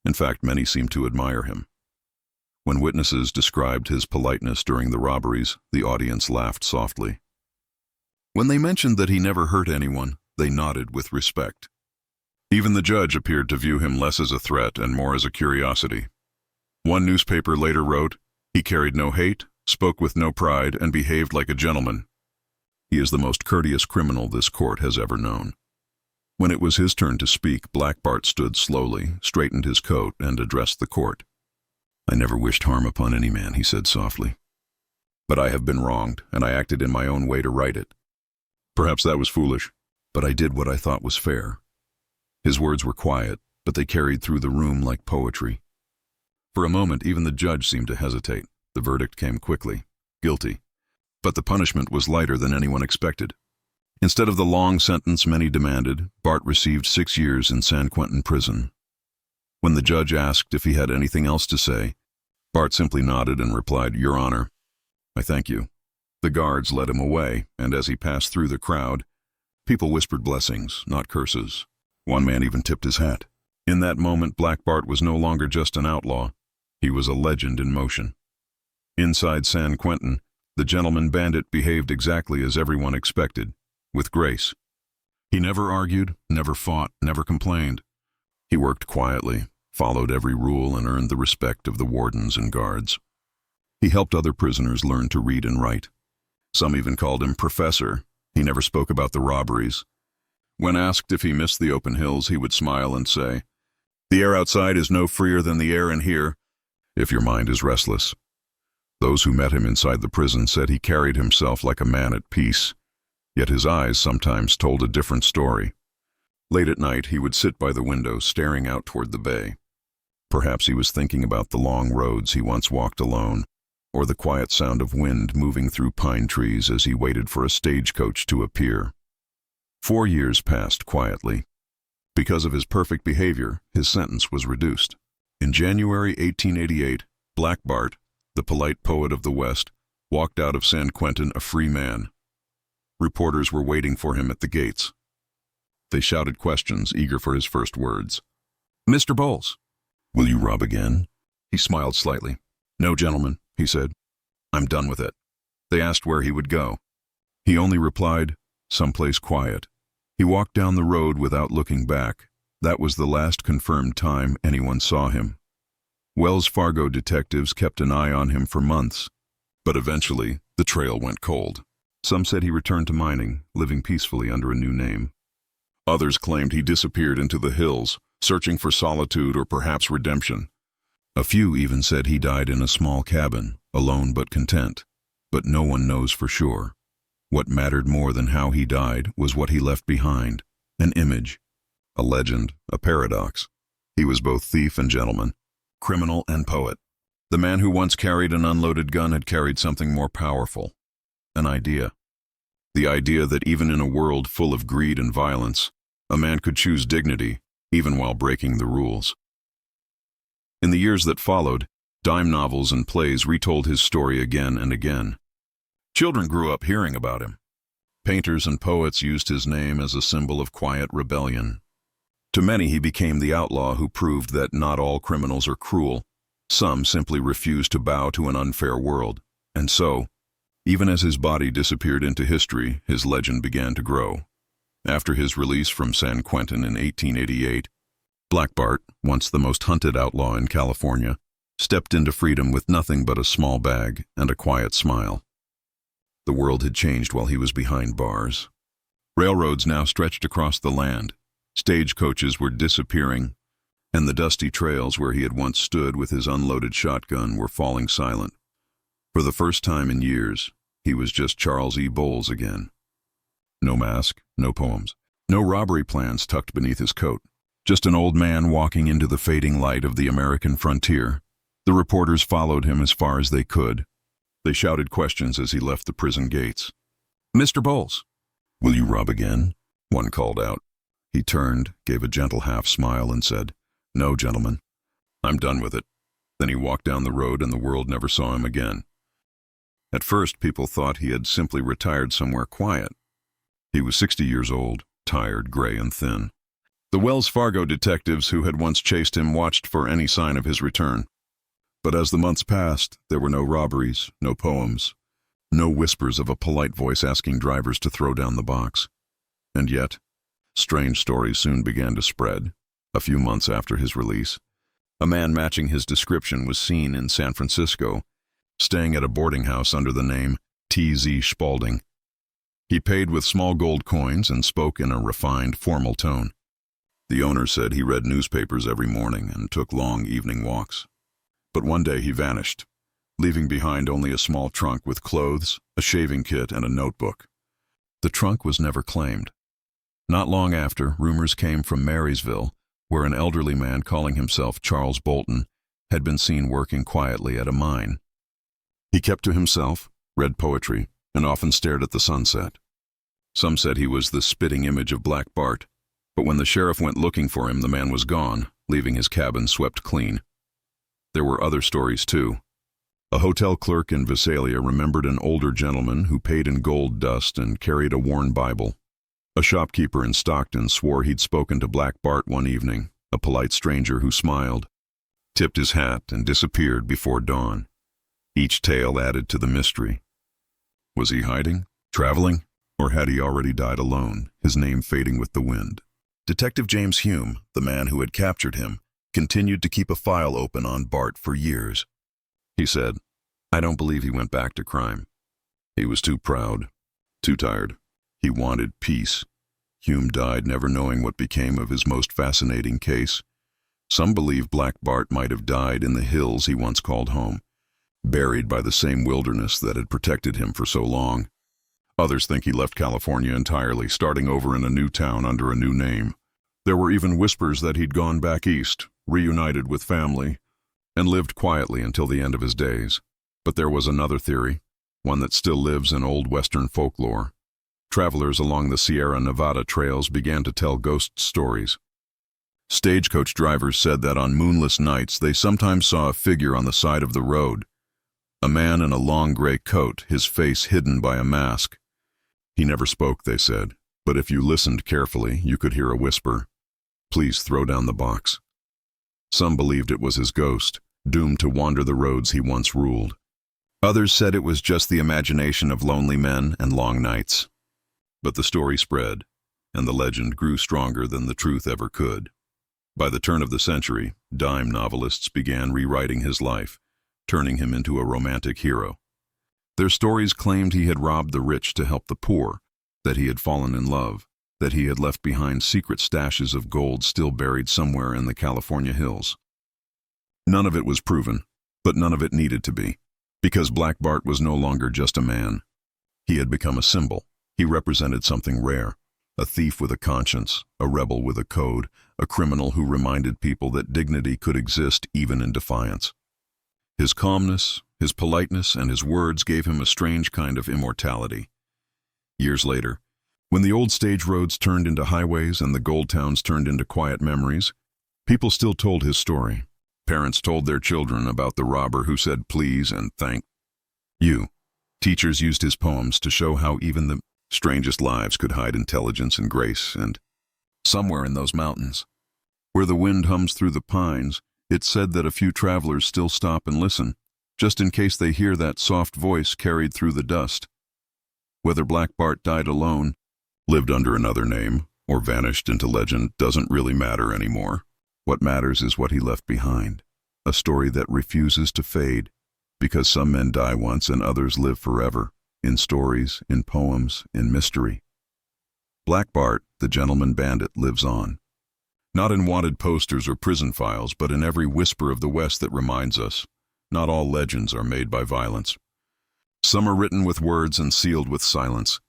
In fact, many seemed to admire him. When witnesses described his politeness during the robberies, the audience laughed softly. When they mentioned that he never hurt anyone, they nodded with respect. Even the judge appeared to view him less as a threat and more as a curiosity. One newspaper later wrote, "He carried no hate, spoke with no pride, and behaved like a gentleman. He is the most courteous criminal this court has ever known." When it was his turn to speak, Black Bart stood slowly, straightened his coat, and addressed the court. "I never wished harm upon any man," he said softly. "But I have been wronged, and I acted in my own way to right it. Perhaps that was foolish, but I did what I thought was fair." His words were quiet, but they carried through the room like poetry. For a moment, even the judge seemed to hesitate. The verdict came quickly: guilty. But the punishment was lighter than anyone expected. Instead of the long sentence many demanded, Bart received 6 years in San Quentin prison. When the judge asked if he had anything else to say, Bart simply nodded and replied, "Your Honor, I thank you." The guards led him away, and as he passed through the crowd, people whispered blessings, not curses. One man even tipped his hat. In that moment, Black Bart was no longer just an outlaw. He was a legend in motion. Inside San Quentin, the gentleman Bandit behaved exactly as everyone expected, with grace. He never argued, never fought, never complained. He worked quietly, followed every rule, and earned the respect of the wardens and guards. He helped other prisoners learn to read and write. Some even called him Professor. He never spoke about the robberies. When asked if he missed the open hills, he would smile and say, "The air outside is no freer than the air in here, if your mind is restless." Those who met him inside the prison said he carried himself like a man at peace, yet his eyes sometimes told a different story. Late at night, he would sit by the window, staring out toward the bay. Perhaps he was thinking about the long roads he once walked alone, or the quiet sound of wind moving through pine trees as he waited for a stagecoach to appear. 4 years passed quietly. Because of his perfect behavior, his sentence was reduced. In January 1888, Black Bart, the polite poet of the West, walked out of San Quentin a free man. Reporters were waiting for him at the gates. They shouted questions, eager for his first words. "Mr. Boles, will you rob again?" He smiled slightly. "No, gentlemen," he said. "I'm done with it." They asked where he would go. He only replied, "Someplace quiet." He walked down the road without looking back. That was the last confirmed time anyone saw him. Wells Fargo detectives kept an eye on him for months, but eventually the trail went cold. Some said he returned to mining, living peacefully under a new name. Others claimed he disappeared into the hills, searching for solitude or perhaps redemption. A few even said he died in a small cabin, alone but content. But no one knows for sure. What mattered more than how he died was what he left behind: an image, a legend, a paradox. He was both thief and gentleman, criminal and poet. The man who once carried an unloaded gun had carried something more powerful: an idea. The idea that even in a world full of greed and violence, a man could choose dignity, even while breaking the rules. In the years that followed, dime novels and plays retold his story again and again. Children grew up hearing about him. Painters and poets used his name as a symbol of quiet rebellion. To many, he became the outlaw who proved that not all criminals are cruel, Some simply refused to bow to an unfair world, and so, even as his body disappeared into history, his legend began to grow. After his release from San Quentin in 1888, Black Bart, once the most hunted outlaw in California, stepped into freedom with nothing but a small bag and a quiet smile. The world had changed while he was behind bars. Railroads now stretched across the land, stagecoaches were disappearing, and the dusty trails where he had once stood with his unloaded shotgun were falling silent. For the first time in years, he was just Charles E. Boles again. No mask, no poems, no robbery plans tucked beneath his coat. Just an old man walking into the fading light of the American frontier. The reporters followed him as far as they could. They shouted questions as he left the prison gates. "Mr. Boles, will you rob again?" one called out. He turned, gave a gentle half-smile, and said, "No, gentlemen, I'm done with it." Then he walked down the road and the world never saw him again. At first, people thought he had simply retired somewhere quiet. He was 60 years old, tired, gray, and thin. The Wells Fargo detectives who had once chased him watched for any sign of his return. But as the months passed, there were no robberies, no poems, no whispers of a polite voice asking drivers to throw down the box. And yet, strange stories soon began to spread. A few months after his release, a man matching his description was seen in San Francisco, staying at a boarding house under the name T.Z. Spaulding. He paid with small gold coins and spoke in a refined, formal tone. The owner said he read newspapers every morning and took long evening walks. But one day he vanished, leaving behind only a small trunk with clothes, a shaving kit, and a notebook. The trunk was never claimed. Not long after, rumors came from Marysville, where an elderly man calling himself Charles Bolton had been seen working quietly at a mine. He kept to himself, read poetry, and often stared at the sunset. Some said he was the spitting image of Black Bart, but when the sheriff went looking for him, the man was gone, leaving his cabin swept clean. There were other stories, too. A hotel clerk in Visalia remembered an older gentleman who paid in gold dust and carried a worn Bible. A shopkeeper in Stockton swore he'd spoken to Black Bart one evening, a polite stranger who smiled, tipped his hat, and disappeared before dawn. Each tale added to the mystery. Was he hiding, traveling, or had he already died alone, his name fading with the wind? Detective James Hume, the man who had captured him, continued to keep a file open on Bart for years. He said, "I don't believe he went back to crime. He was too proud, too tired. He wanted peace." Hume died never knowing what became of his most fascinating case. Some believe Black Bart might have died in the hills he once called home, buried by the same wilderness that had protected him for so long. Others think he left California entirely, starting over in a new town under a new name. There were even whispers that he'd gone back east, reunited with family, and lived quietly until the end of his days. But there was another theory, one that still lives in old Western folklore. Travelers along the Sierra Nevada trails began to tell ghost stories. Stagecoach drivers said that on moonless nights they sometimes saw a figure on the side of the road. A man in a long gray coat, his face hidden by a mask. He never spoke, they said, but if you listened carefully, you could hear a whisper, "Please throw down the box." Some believed it was his ghost, doomed to wander the roads he once ruled. Others said it was just the imagination of lonely men and long nights. But the story spread, and the legend grew stronger than the truth ever could. By the turn of the century, dime novelists began rewriting his life, turning him into a romantic hero. Their stories claimed he had robbed the rich to help the poor, that he had fallen in love, that he had left behind secret stashes of gold still buried somewhere in the California hills. None of it was proven, but none of it needed to be, because Black Bart was no longer just a man. He had become a symbol. He represented something rare, a thief with a conscience, a rebel with a code, a criminal who reminded people that dignity could exist even in defiance. His calmness, his politeness, and his words gave him a strange kind of immortality. Years later, when the old stage roads turned into highways and the gold towns turned into quiet memories, people still told his story. Parents told their children about the robber who said please and thank you. Teachers used his poems to show how even the strangest lives could hide intelligence and grace, and somewhere in those mountains, where the wind hums through the pines, It's said that a few travelers still stop and listen, just in case they hear that soft voice carried through the dust. Whether Black Bart died alone, lived under another name, or vanished into legend doesn't really matter anymore. What matters is what he left behind, a story that refuses to fade, because some men die once and others live forever, in stories, in poems, in mystery. Black Bart, the gentleman bandit, lives on. Not in wanted posters or prison files, but in every whisper of the West that reminds us, not all legends are made by violence. Some are written with words and sealed with silence.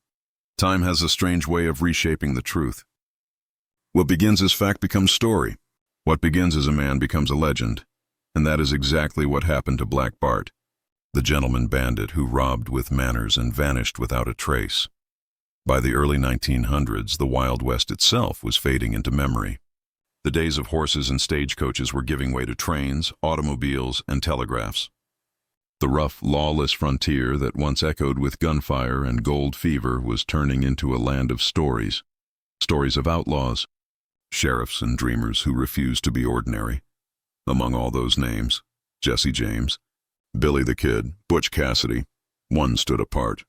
Time has a strange way of reshaping the truth. What begins as fact becomes story. What begins as a man becomes a legend. And that is exactly what happened to Black Bart, the gentleman bandit who robbed with manners and vanished without a trace. By the early 1900s, the Wild West itself was fading into memory. The days of horses and stagecoaches were giving way to trains, automobiles, and telegraphs. The rough, lawless frontier that once echoed with gunfire and gold fever was turning into a land of stories. Stories of outlaws, sheriffs and dreamers who refused to be ordinary. Among all those names, Jesse James, Billy the Kid, Butch Cassidy, one stood apart.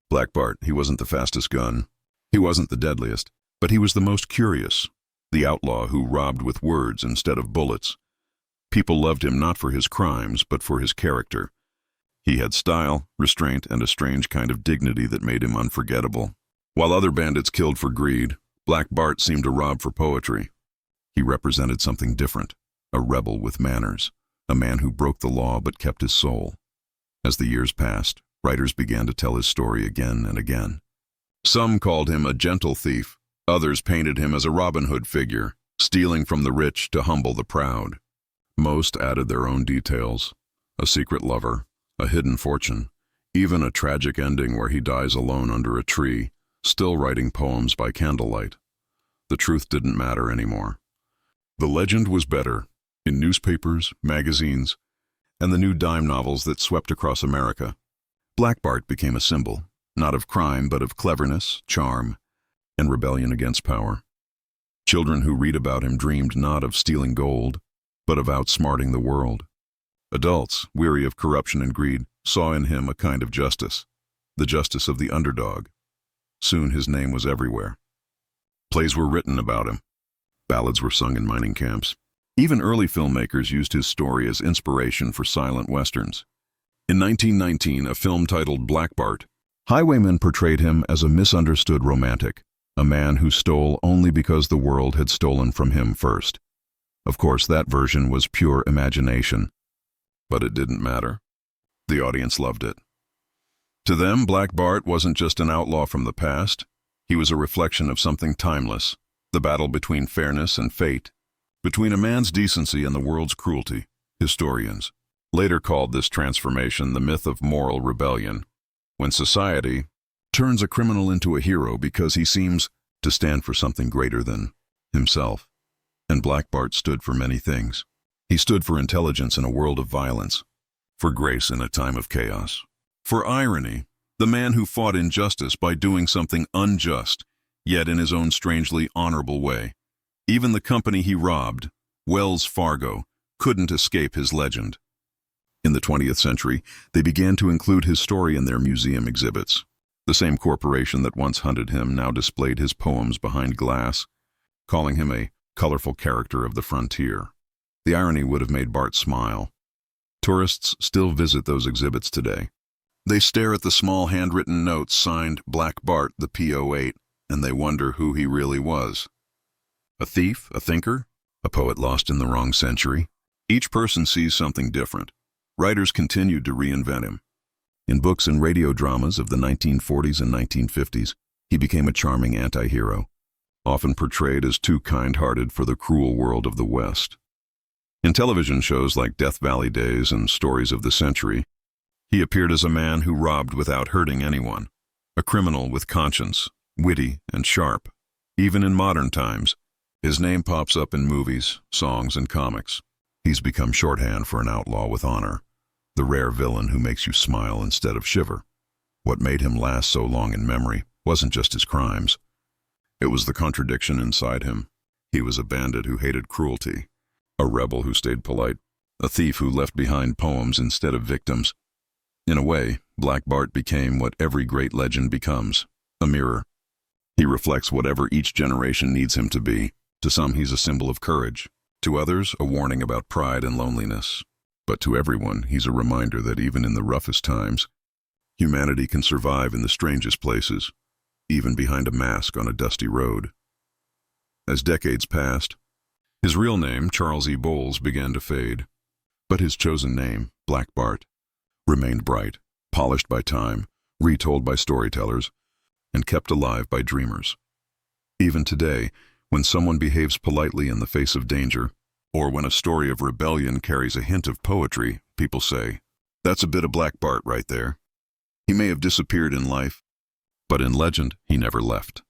Black Bart, he wasn't the fastest gun. He wasn't the deadliest, but he was the most curious. The outlaw who robbed with words instead of bullets. People loved him not for his crimes, but for his character. He had style, restraint, and a strange kind of dignity that made him unforgettable. While other bandits killed for greed, Black Bart seemed to rob for poetry. He represented something different, a rebel with manners, a man who broke the law but kept his soul. As the years passed, writers began to tell his story again and again. Some called him a gentle thief, others painted him as a Robin Hood figure, stealing from the rich to humble the proud. Most added their own details, a secret lover, a hidden fortune, even a tragic ending where he dies alone under a tree, still writing poems by candlelight. The truth didn't matter anymore. The legend was better, in newspapers, magazines, and the new dime novels that swept across America. Black Bart became a symbol, not of crime but of cleverness, charm, and rebellion against power. Children who read about him dreamed not of stealing gold, but of outsmarting the world. Adults, weary of corruption and greed, saw in him a kind of justice, the justice of the underdog. Soon his name was everywhere. Plays were written about him. Ballads were sung in mining camps. Even early filmmakers used his story as inspiration for silent westerns. In 1919, a film titled Black Bart, highwaymen portrayed him as a misunderstood romantic, a man who stole only because the world had stolen from him first. Of course, that version was pure imagination. But it didn't matter. The audience loved it. To them, Black Bart wasn't just an outlaw from the past. He was a reflection of something timeless, the battle between fairness and fate, between a man's decency and the world's cruelty. Historians later called this transformation the myth of moral rebellion, when society turns a criminal into a hero because he seems to stand for something greater than himself. And Black Bart stood for many things. He stood for intelligence in a world of violence, for grace in a time of chaos, for irony, the man who fought injustice by doing something unjust, yet in his own strangely honorable way. Even the company he robbed, Wells Fargo, couldn't escape his legend. In the 20th century, they began to include his story in their museum exhibits. The same corporation that once hunted him now displayed his poems behind glass, calling him a colorful character of the frontier. The irony would have made Bart smile. Tourists still visit those exhibits today. They stare at the small handwritten notes signed Black Bart, the P08, and they wonder who he really was. A thief, a thinker, a poet lost in the wrong century. Each person sees something different. Writers continued to reinvent him. In books and radio dramas of the 1940s and 1950s, he became a charming anti-hero, often portrayed as too kind-hearted for the cruel world of the West. In television shows like Death Valley Days and Stories of the Century, he appeared as a man who robbed without hurting anyone, a criminal with conscience, witty and sharp. Even in modern times, his name pops up in movies, songs, and comics. He's become shorthand for an outlaw with honor, the rare villain who makes you smile instead of shiver. What made him last so long in memory wasn't just his crimes. It was the contradiction inside him. He was a bandit who hated cruelty, a rebel who stayed polite, a thief who left behind poems instead of victims. In a way, Black Bart became what every great legend becomes, a mirror. He reflects whatever each generation needs him to be. To some, he's a symbol of courage. To others, a warning about pride and loneliness. But to everyone, he's a reminder that even in the roughest times, humanity can survive in the strangest places, even behind a mask on a dusty road. As decades passed, his real name, Charles E. Boles, began to fade. But his chosen name, Black Bart, remained bright, polished by time, retold by storytellers, and kept alive by dreamers. Even today, when someone behaves politely in the face of danger, or when a story of rebellion carries a hint of poetry, people say, "That's a bit of Black Bart right there." He may have disappeared in life, but in legend, he never left.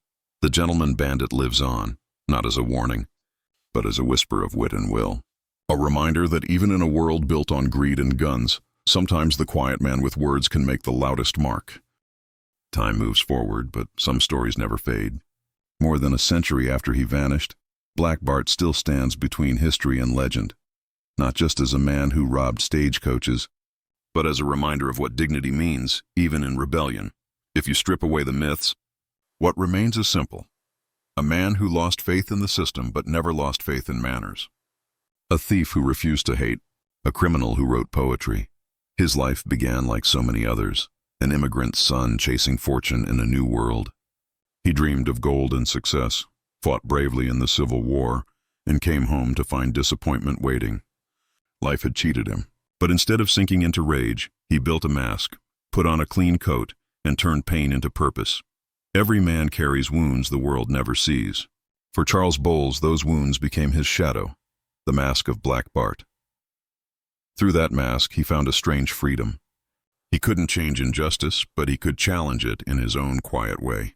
The gentleman bandit lives on, not as a warning, but as a whisper of wit and will. A reminder that even in a world built on greed and guns, sometimes the quiet man with words can make the loudest mark. Time moves forward, but some stories never fade. More than a century after he vanished, Black Bart still stands between history and legend, not just as a man who robbed stagecoaches, but as a reminder of what dignity means, even in rebellion. If you strip away the myths, what remains is simple. A man who lost faith in the system but never lost faith in manners. A thief who refused to hate, a criminal who wrote poetry. His life began like so many others, an immigrant's son chasing fortune in a new world. He dreamed of gold and success, fought bravely in the Civil War, and came home to find disappointment waiting. Life had cheated him, but instead of sinking into rage, he built a mask, put on a clean coat, and turned pain into purpose. Every man carries wounds the world never sees. For Charles Boles, those wounds became his shadow, the mask of Black Bart. Through that mask, he found a strange freedom. He couldn't change injustice, but he could challenge it in his own quiet way.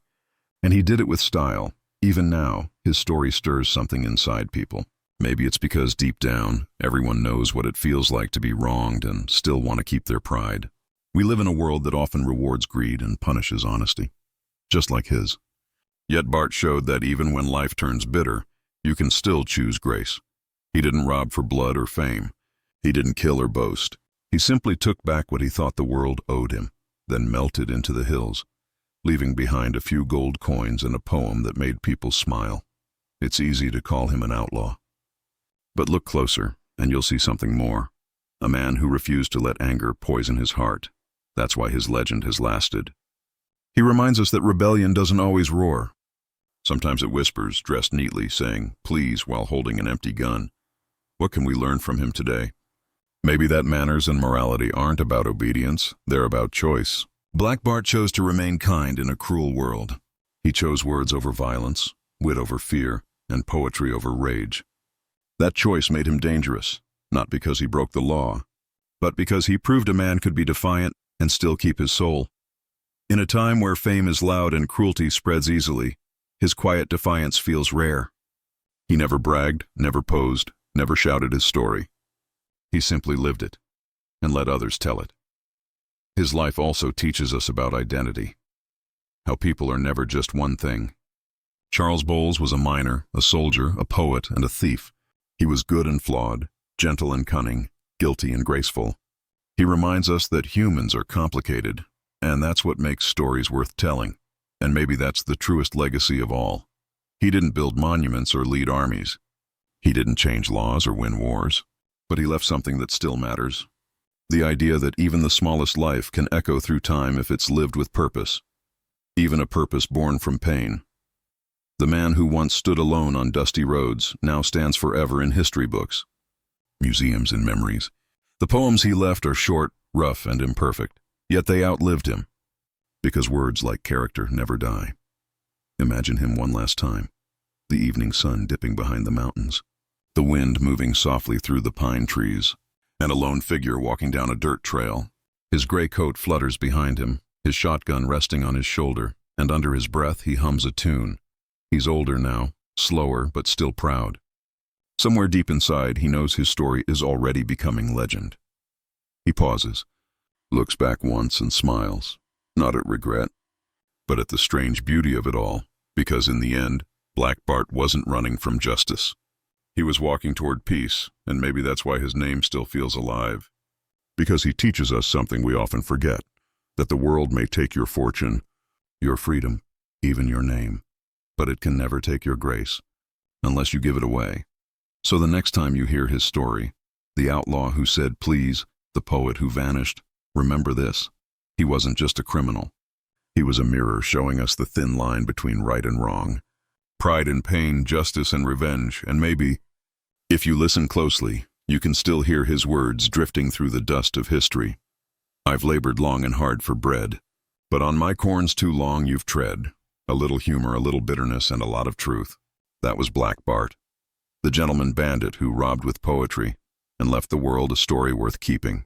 And he did it with style. Even now, his story stirs something inside people. Maybe it's because deep down, everyone knows what it feels like to be wronged and still want to keep their pride. We live in a world that often rewards greed and punishes honesty, just like his. Yet Bart showed that even when life turns bitter, you can still choose grace. He didn't rob for blood or fame. He didn't kill or boast. He simply took back what he thought the world owed him, then melted into the hills, leaving behind a few gold coins and a poem that made people smile. It's easy to call him an outlaw. But look closer, and you'll see something more. A man who refused to let anger poison his heart. That's why his legend has lasted. He reminds us that rebellion doesn't always roar. Sometimes it whispers, dressed neatly, saying, "Please," while holding an empty gun. What can we learn from him today? Maybe that manners and morality aren't about obedience, they're about choice. Black Bart chose to remain kind in a cruel world. He chose words over violence, wit over fear, and poetry over rage. That choice made him dangerous, not because he broke the law, but because he proved a man could be defiant and still keep his soul. In a time where fame is loud and cruelty spreads easily, his quiet defiance feels rare. He never bragged, never posed, never shouted his story. He simply lived it, and let others tell it. His life also teaches us about identity, how people are never just one thing. Charles Boles was a miner, a soldier, a poet, and a thief. He was good and flawed, gentle and cunning, guilty and graceful. He reminds us that humans are complicated, and that's what makes stories worth telling. And maybe that's the truest legacy of all. He didn't build monuments or lead armies. He didn't change laws or win wars, but he left something that still matters. The idea that even the smallest life can echo through time if it's lived with purpose, even a purpose born from pain. The man who once stood alone on dusty roads now stands forever in history books, museums and memories. The poems he left are short, rough, and imperfect, yet they outlived him, because words like character never die. Imagine him one last time, the evening sun dipping behind the mountains, the wind moving softly through the pine trees, and a lone figure walking down a dirt trail. His gray coat flutters behind him, his shotgun resting on his shoulder, and under his breath he hums a tune. He's older now, slower but still proud. Somewhere deep inside, he knows his story is already becoming legend. He pauses, looks back once and smiles, not at regret, but at the strange beauty of it all, because in the end, Black Bart wasn't running from justice. He was walking toward peace, and maybe that's why his name still feels alive. Because he teaches us something we often forget, that the world may take your fortune, your freedom, even your name, but it can never take your grace, unless you give it away. So the next time you hear his story, the outlaw who said please, the poet who vanished, remember this: he wasn't just a criminal. He was a mirror showing us the thin line between right and wrong, pride and pain, justice and revenge, and maybe, if you listen closely, you can still hear his words drifting through the dust of history. I've labored long and hard for bread, but on my corns too long you've tread. A little humor, a little bitterness, and a lot of truth. That was Black Bart, the gentleman bandit who robbed with poetry and left the world a story worth keeping.